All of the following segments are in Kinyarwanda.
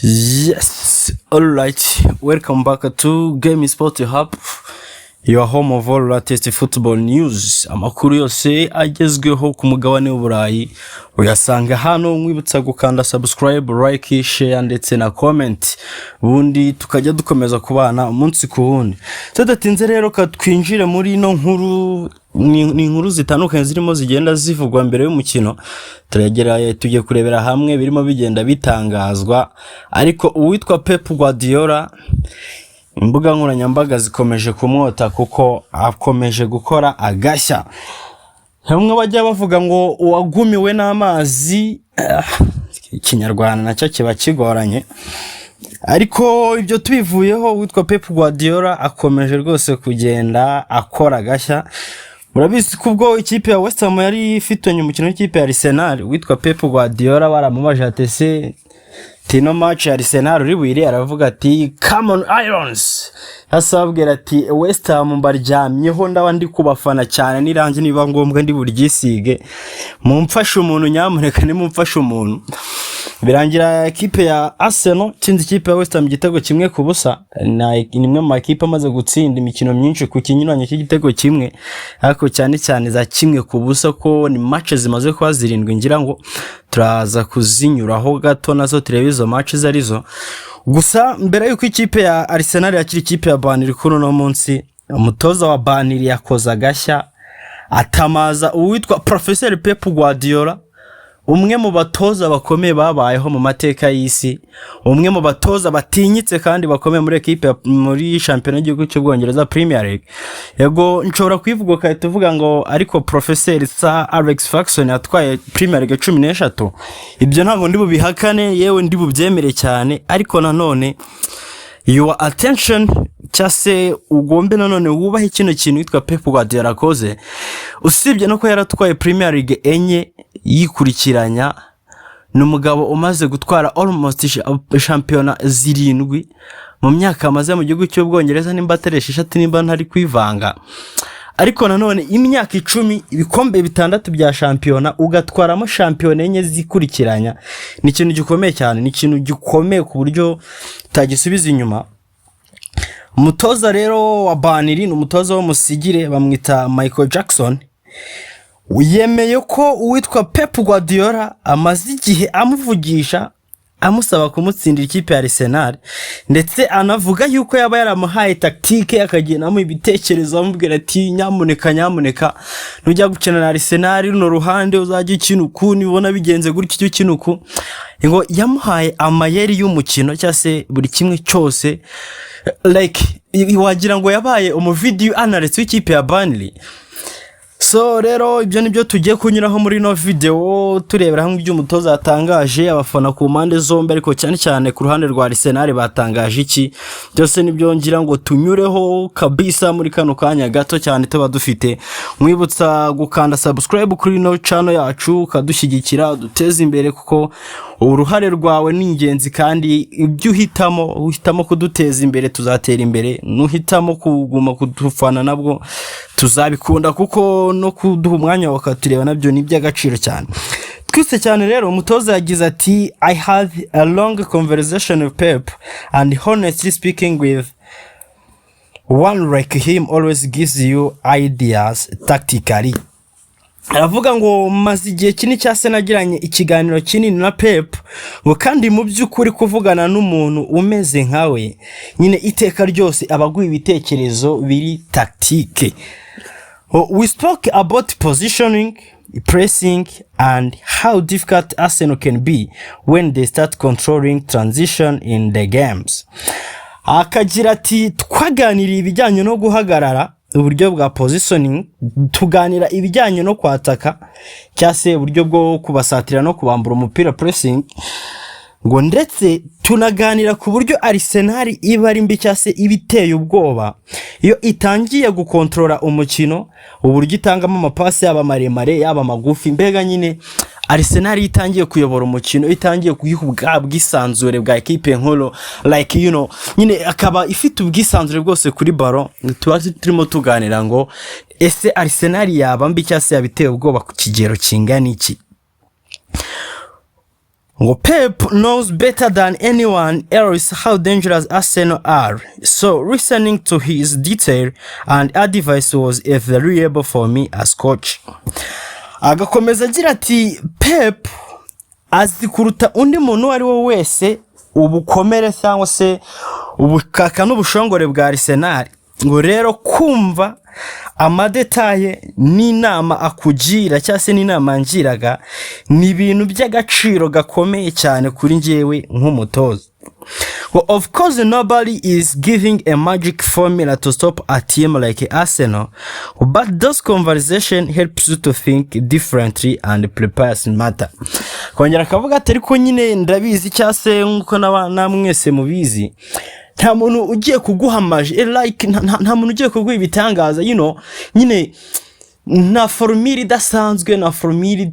Yes, alright. Welcome back to Game Sport Hub, your home of all latest football news. Amakuru yose agezweho ku mugabane w'Uburayi uyasanga hano. Mwibutsa gukanda subscribe, like, share ndetse na comment, ubundi tukajya dukomeza kubana umunsi ku wundi. Tudatinze rero twinjire muri ino nkuru. Ni inkuru zitandukanye zirimo zigenda zivugwa mbere y'umukino. Tujye kurebera hamwe birimo bigenda bitangazwa. Ariko uwitwa Pep Guardiola, imbuga nkoranyambaga zikomeje kumwota kuko akomeje gukora agashya. Hamwe bajya bavuga ngo uwagumiwe n'amazi, ikinyarwanda nacyo kiba kigoranye. Ariko ibyo tubivuyeho, uwitwa Pep Guardiola akomeje rwose kugenda akora agashya. Murabizi kubwo ikipe ya West Ham yari ifitanye umukino w'ikipe ya Arsenal, witwa Pep Guardiola baramubaje atese tino match ya Arsenal uri bwire, aravuga ati come on Irons. Hasabwira ati West Ham mbaryamyeho ndabandi kubafana cyane, nirange niba ngombwa ndi buryisige, mumfashe umuntu nyamuneka, ni mumfashe umuntu. Birangira ikipe ya Arsenal tsinze ikipe ya West Ham igitego kimwe ku busa. Nimwe mu makipe amaze gutsinda imikino myinshi ku kinyuranye cy'igitego kimwe, ariko cyane za kimwe ku busa ko ni match zimaze kwa zirindwi. Ngira ngo turaza kuzinyuraho gato nazo turebe izo match zarizo. Gusa mbere yuko ikipe ya Arsenal yakira ikipe ya Burnley kuri no munsi, umutoza wa Burnley yakoza agashya atamaza uwitwa Professor Pep Guardiola, umwe mu batoza bakomeye babayeho mu mateka y'isi, umwe mu batoza batinyitse kandi bakomeye muri equipe muri championnat y'igihugu cy'Ubwongereza Premier League. Yego nshobora kwivuga kandi tuvuga ngo ariko Professor Sir Alex Ferguson yatwaye Premier League 13. Ibyo ntabwo ndi bubihakane, yewe ndi bubyemere cyane, ariko nanone your attention cyase ugombe nanone wubahe kino kintu witwa Pep Guardiola koze. Usibye no ko yaratwaye Premier League enye yikurikiranya, n'umugabo umaze gutwara almost championnat zirindwi mu myaka amaze mu gihugu cy'Ubwongereza, nimba ataresha 6 nimba ntari kwivanga. Ariko nanone imyaka 10 ibikombe 6 bya championnat ugatwaramo championnat enye zikurikiranya, ni ikintu gikomeye cyane, ni ikintu gikomeye ku buryo utagisubiza inyuma. Umutoza rero wa Burnley n'umutoza wo musigire bamwita Michael Jackson, uyemeye ko uwitwa Pep Guardiola amaze igihe amuvugisha amusaba kumutsindira ikipe ya Arsenal, ndetse anavuga yuko yaba yaramuhaye tactique akagenamo ibitekerezo, amubwira ati nyamuneka nujya gukina na Arsenal runo ruhande uzajya ikinuku, nibona bigenze gutyo ikinuku. Ngo yamuhaye amayeri y'umukino cyase buri kimwe cyose, like wagira ngo yabaye video analyst w'ikipe ya Burnley. So rero ibyo nibyo tugiye kunyuraho muri no video, turebera hamwe ibyo umutoza yatangaje, abafana ku mpande zombi, ariko cyane ku ruhande rwa Arsenal batangaje iki. Byose nibyo ngira ngo tunyureho kabisa muri kano kanya gato cyane tuba dufite. Mwibutsa gukanda subscribe kuri no channel yacu, kadushyigikira duteze imbere, kuko uruhare rwawe ni ingenzi, kandi ibyo uhitamo kuduteza imbere tuzatera imbere, nuhitamo kuguma kudufana nabwo tuzabikunda, kuko no kuduha umwanya wakatureba nabyo ni by'agaciro cyane. Twise cyane rero umutoza yagize ati I had a long conversation with Pep, and honestly speaking with one like him always gives you ideas tactically. Aravuga ngo maze igihe kinini cyase nagiranye ikiganiro kinini na Pep, ngo kandi mu by'ukuri kuvugana n'umuntu umeze nkawe nyine iteka ryose abaguye ibitekerezo biri tactique. We spoke about positioning, pressing, and how difficult Arsenal can be when they start controlling transition in the games. Akagira ati twaganiriye ibijyanye no guhagarara, uburyo bwa positioning, tuganira ibijyanye no kwataka cyase uburyo bwo kubasatira no kubambura umupira pressing, ngo ndetse tunaganira ku buryo Arsenal iba ari mbi cyase ibiteye ubwoba iyo itangiye gukontrola umukino, uburyo itangamo amapasi yaba maremare yaba magufi. Mbega nyine Arsenal itangiye kuyobora umukino, itangiye kuyiha ubwisanzure bwa equipe nkolo, like nyine akaba ifite ubwisanzure bwose kuri ballon. Tuba turimo tuganira ngo ese Arsenal yaba mbi cyase yabiteye ubwoba ku kigero kingana iki. Ngo Pep knows better than anyone else how dangerous Arsenal are, so listening to his detail and advice was valuable for me as coach. Agakomeza agira ati Pep azi kuruta undi muntu ari wo wese ubukomere cyangwa se ubukaka n'ubushongore bwa Arsenal. Ngo rero kumva amadetaye n'inama akugira cyangwa se n'inama ngiraga ni ibintu by'agaciro gakomeye cyane kuri njyewe nk'umutoza. Well, of course nobody is giving a magic formula to stop a team like Arsenal, but those conversation helps you to think differently and prepare smarter. Kongera akavuga ati ariko nyine ndabizi cyangwa se nkuko namwese mubizi, nta muntu ugiye kuguhamaje like nta muntu ugiye kuguha ibitangaza, nyine na formula idasanzwe, na formula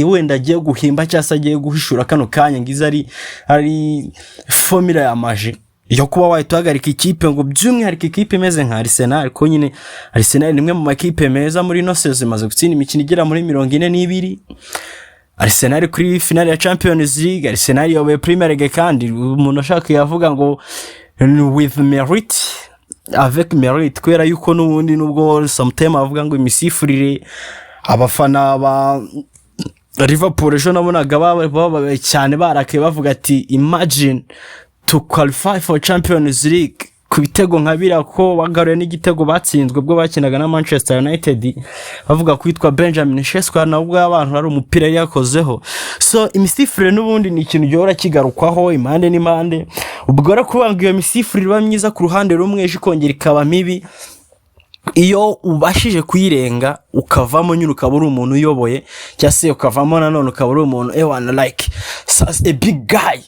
wenda agiye guhimba cyangwa se agiye guhishura kano kanya ngize ari formula ya maje yo kuba wahitagarika ikipe ngo by'umwihariko ikipe imeze nka Arsenal. Ko nyine Arsenal ni imwe mu makipe meza muri no season imaze gutsinda imikino igera muri 42. Arsenal kuri finale ya Champions League, Arsenal yabaye Premier League, kandi umuntu ashaka yavuga ngo with merit, avec merit, kwera yuko n'ubundi nubwo sometimes avuga ngo imisifurire abafana ba Liverpool ejo nabonaga baba cyane barake bavuga ati imagine to qualify for Champions League ku bitego nkabira ko bagaruye n'igitego batsinzwe bwo bakinaga na Manchester United, bavuga kwitwa Benjamin Sesko nabwo abantu ari umupira yakozeho. So imisifurire n'ubundi ni ikintu gihora kigarukwaho impande n'impande, ubwo ra kubanga iyo misifurire ba myiza ku ruhande rumwe ejo ikongera ikaba mibi, iyo ubashije kuyirenga ukavamo nyine ukaba uri umuntu uyoboye, cyangwa se ukavamo nanone ukaba uri umuntu like a big guy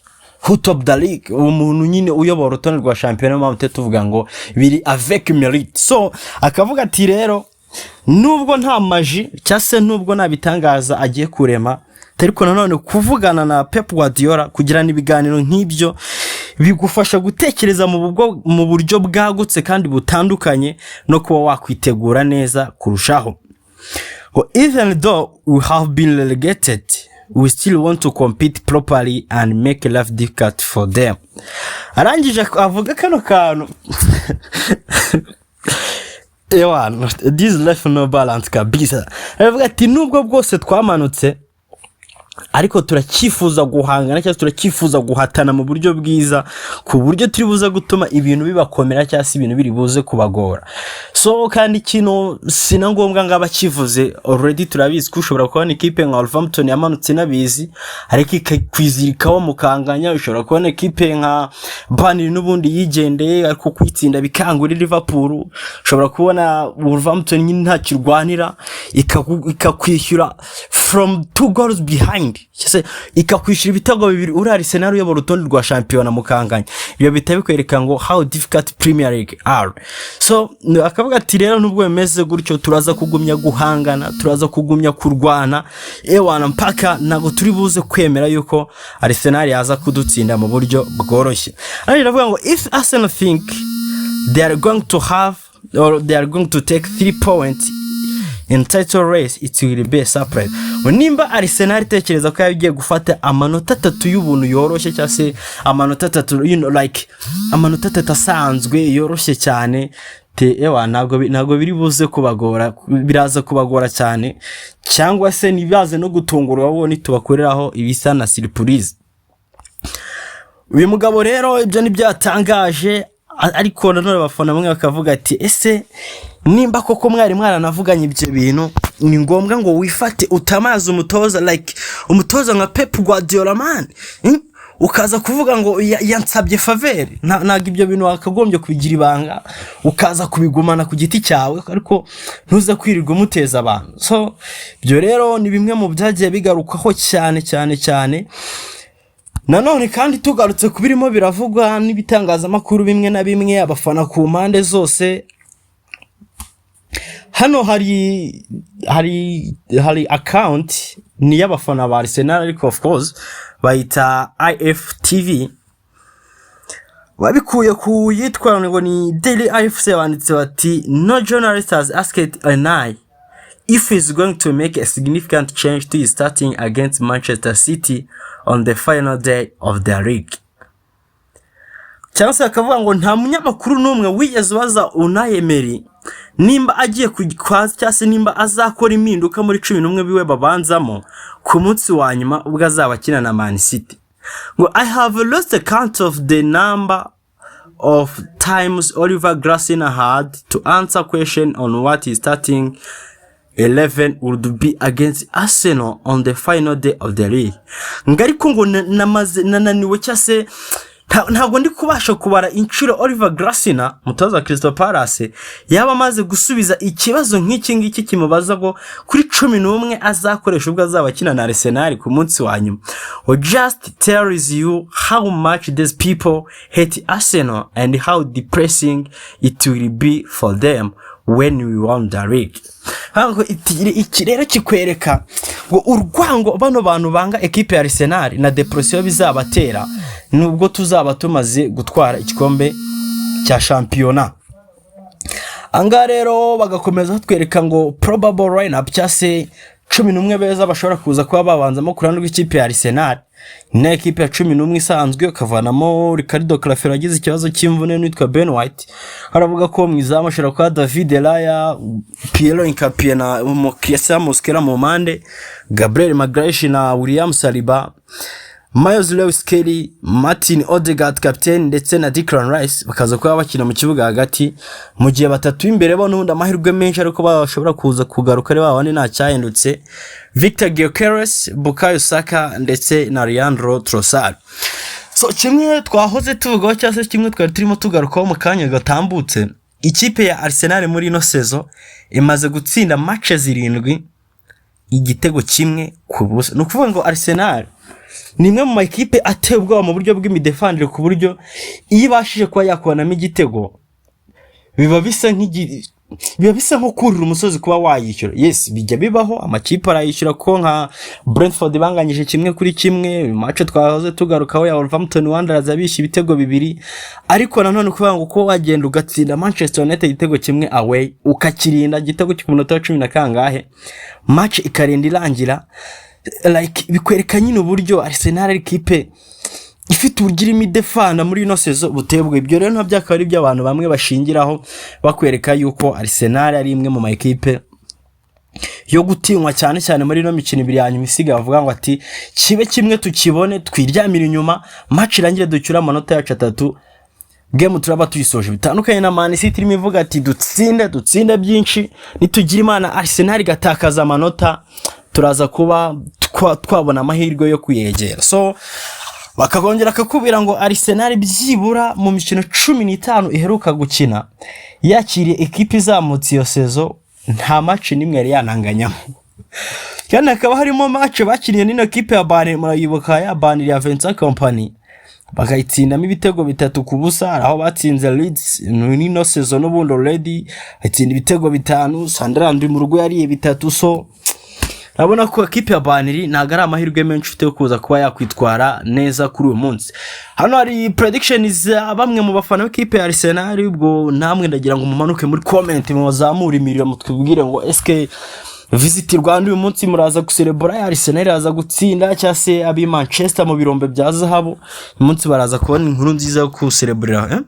who top the league, umuntu nyine uyobora urutonde rwa championnat mpamvu tuvuga ngo biri avec mérite. So akavuga ati rero nubwo nta maji cyangwa se nubwo nta bitangaza agiye kurema, ariko nanone kuvugana na Pep Guardiola kugirana ibiganiro nk'ibyo bigufasha gutekereza mu buryo bwagutse kandi butandukanye no kuba wakwitegura neza kurushaho. Even though we have been relegated, we still want to compete properly and make life difficult for them. Arangije avuga kano kantu this life no balance kabisa. Avuga ati nubwo bwose twamanutse ariko turakifuza guhangana cyangwa turakifuza guhatana mu buryo bwiza, ku buryo turi buza gutuma ibintu bibakomera cyangwa se ibintu biri buze kubagora. So kandi kino sina ngombwa ngaba kivuze already turabizi ko ushobora kubona ikipe nka Wolverhampton yamanutse nabizi ariko ikwizirikaho mukanganya, ushobora kubona ikipe nka Burnley n'ubundi yigendeye ariko kwitsinda bikangura Liverpool, ushobora kubona Wolverhampton nyine nta kirwanira ikakwishyura from 2 goals behind, cyese ikakwishyura ibitego bibiri uri Arsenal yo rutonde rwa champion mukanganya. Ibyo bitabikwereka ngo how difficult Premier League are. So akavuga ati rero nubwo bemeze gutyo turaza kugumya guhangana, turaza kugumya kurwana ewana mpaka nago turi buze kwemera yuko Arsenal yaza kudutsinda mu buryo bworoshye. Ari ravuga ngo if Arsenal think they are going to have or they are going to take 3 points in title race, it will be a surprise. Nimba Arsenal tekereza ko yagiye gufata amanota 3 y'ubuntu yoroshye cyangwa se amanota 3 like amanota 3 asanzwe yoroshye cyane, ntago biri buze kubagora, biraza kubagora cyane, cyangwa se nibaze no gutungura wabone tubakoreraho ibisa na surprise. Uyu mugabo rero ibyo ni byatangaje, ariko nanone abafana bamwe bakavuga ati ese nimba koko mwari mwaranavuganye ibyo bintu ni ngombwa ngo wifate utamaza umutoza like umutoza nka Pep Guardiola man, ukaza kuvuga ngo yansabye faveur, ntago ibyo bintu akagombye kubigira ibanga ukaza kubigumana ku giti cyawe ariko ntuza kwirirwa muteza abantu. So byo rero ni bimwe mu byagiye bigarukaho cyane nanone, kandi tugarutse kubirimo biravugwa n'ibitangazamakuru bimwe na bimwe, abafana ku mpande zose. Hano hari account ni y'abafana ba Arsenal ariko of course bayita IFTV, babikuye ku yitwa ngo ni Daily IFC, banditse bati no journalist has asked an eye if he's going to make a significant change to his starting against Manchester City on the final day of the league. Cyangwa se akavuga ngo nta munyamakuru n'umwe wigeze baza Unai Emery nimba agiye kugikwaza cyangwa se nimba azakora impinduka muri 11 biwe babanzamo ku munsi wa nyuma ubwo azabakina na Man City. Ngo I have lost the count of the number of times Oliver Glasner had to answer question on what his starting 11 would be against Arsenal on the final day of the league. Ngariko ngo nananiwe cyase ntabwo ndi kubasha kubara inshuro Oliver Glasner mutoza Crystal Palace yaba amaze gusubiza ikibazo nk'iki ngiki kimubaza ngo kuri 11 azakoresha ubwo azabakina na Arsenal ku munsi wa nyuma. Just tells you how much these people hate Arsenal and how depressing it will be for them when we won the league. Hango iki rero kikwereka ngo urwango bano bantu banga equipe ya Arsenal na depression bizabatera nubwo tuzaba tumaze gutwara igikombe cya championnat. Anga rero bagakomeza twereka ngo probable lineup cyase 11 beza bashobora kuza kuba babanzamo kurandwa ikipe ya Arsenal. Ni equipe ya 11 isanzwe kavanamo Ricardo Clafero agize ikibazo cy'imvune n'itwa Ben White. Haravuga ko mwizamu ashobora kwa David Raya, Piero Incapié na Mokiyasa Mosquera mu mande, Gabriel Magalhaes na William Saliba, Miles Lewis Kelly, Martin Odegaard captain ndetse na Declan Rice bakaza kuba bakina mu kibuga hagati mu gihe batatu imbere bo n'undi amahirwe menshi ariko bashobora kuza kugaruka ari babane nta cyahindutse Victor Gyökeres, Bukayo Saka ndetse na Leandro Trossard. So kimwe twahoze tuvugaho cyase kimwe twari turimo tugarukaho mu kanya gatambutse ikipe ya Arsenal muri ino season imaze gutsinda match 7 igitego kimwe ku busa. No kuvuga ngo Arsenal nimwe mu makipe atebwa mu buryo bw'imidefendere ku buryo iyo bashije kuba yakwanamo igitego biba bisa nko kurira umusozi kuba wayishyura. Yes, bijya bibaho amakipe arayishyura ko nka Brentford banganyije kimwe kuri kimwe match twahoze tugarukaho ya Wolverhampton Wanderers abisha ibitego 2 ariko nanone kuvuga ngo ko wagenda ugatsinda Manchester United igitego kimwe away ukakirinda igitego cy'umunota wa 10 na kangahe match ikarinda irangira. Like bikwereka nyine uburyo Arsenal ari kipe ifite uburyo imidefanda muri ino sezo butebwe. Ibyo rero ntabyakaba ari byo abantu bamwe bashingiraho bakwereka yuko Arsenal ari imwe mu makipe yo gutinywa cyane cyane muri ino mikino 2 yanyuma isiga bavuga ngo ati kibe kimwe tukibone twiryamira inyuma match irangire ducyura amanota yacu 3 game turaba tuyisoje. Bitandukanye na Man City irimo ivuga ati dutsinde byinshi nitugira imana Arsenal gatakaza amanota turaza kuba twabona amahirwe yo kuyegera. So bakagongera kakubira ngo Arsenal byibura mu mikino 15 iheruka gukina yakiriye equipe izamutse iyo sezo nta match nimwe yari yananganyamo. Kandi akaba harimo match bakiriye n'ino equipe ya Burnley murayibuka ya Burnley ya Vincent Company bakayitsindamo ibitego 3 ku busa aho batsinze Leeds n'ino sezo n'ubundi already atsinda ibitego 5 Sunderland mu rugo yariye 3. So abona ko equipe ya Burnley nagara amahirwe menshi ufite kuza kuba yakwitwara neza kuri uyu munsi. Hano hari predictions bamwe mu bafana b'equipe ya Arsenal ubwo namwe ndagira ngo mumanuke muri comment muzamura imiriro mutwibwire ngo eske visit Rwanda uyu munsi muraza guserebora Arsenal iraza gutsinda cyase abi Manchester mu birombe bya zahabu umunsi baraza kubona inkuru nziza yo kusereborera